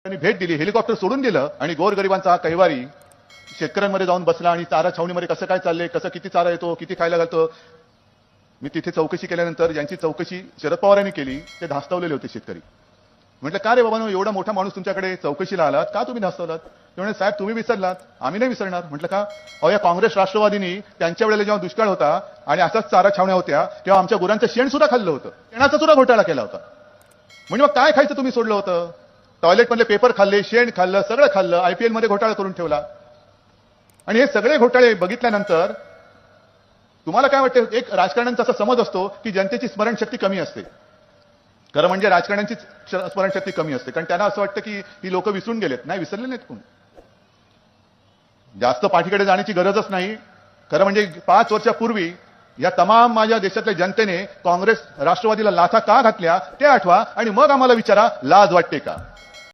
त्यांनी भेट दिली, हेलिकॉप्टर सोडून दिलं आणि गोरगरिबांचा हा कैवारी शेतकऱ्यांमध्ये जाऊन बसला आणि चारा छावणीमध्ये कसं काय चाललंय, कसं किती चारा येतो, किती खायला घालतो. मी तिथे चौकशी केल्यानंतर ज्यांची चौकशी शरद पवारांनी केली ते धास्तावलेले होते शेतकरी. म्हटलं का रे बाबांनो, एवढा मोठा माणूस तुमच्याकडे चौकशीला आलात, का तुम्ही धास्तावलात? ते म्हणे साहेब तुम्ही विसरलात, आम्ही नाही विसरणार. म्हटलं का? अहो या काँग्रेस राष्ट्रवादीनी त्यांच्या वेळेला जेव्हा दुष्काळ होता आणि असाच चारा छावण्या होत्या तेव्हा आमच्या गुरांचं शेण सुद्धा खाल्लं होतं, शेणाचा सुद्धा घोटाळा केला होता. म्हणजे मग काय खायचं तुम्ही सोडलं होतं? टॉयलेट मधले पेपर खाल्ले, शेण खाल्लं, सगळं खाल्लं, आयपीएल मध्ये घोटाळा करून ठेवला. आणि हे सगळे घोटाळे बघितल्यानंतर तुम्हाला काय वाटतं? एक राजकारण्यांचा असा समज असतो की जनतेची स्मरणशक्ती कमी असते. खरं म्हणजे राजकारण्यांची स्मरणशक्ती कमी असते, कारण त्यांना असं वाटतं की ही लोक विसरून गेलेत. नाही, विसरले नाहीत कोण. जास्त पाठीकडे जाण्याची गरजच नाही. खरं म्हणजे 5 वर्षापूर्वी या तमाम माझ्या देशातल्या जनतेने काँग्रेस राष्ट्रवादीला लाथा का घातल्या ते आठवा आणि मग आम्हाला विचारा लाज वाटते का.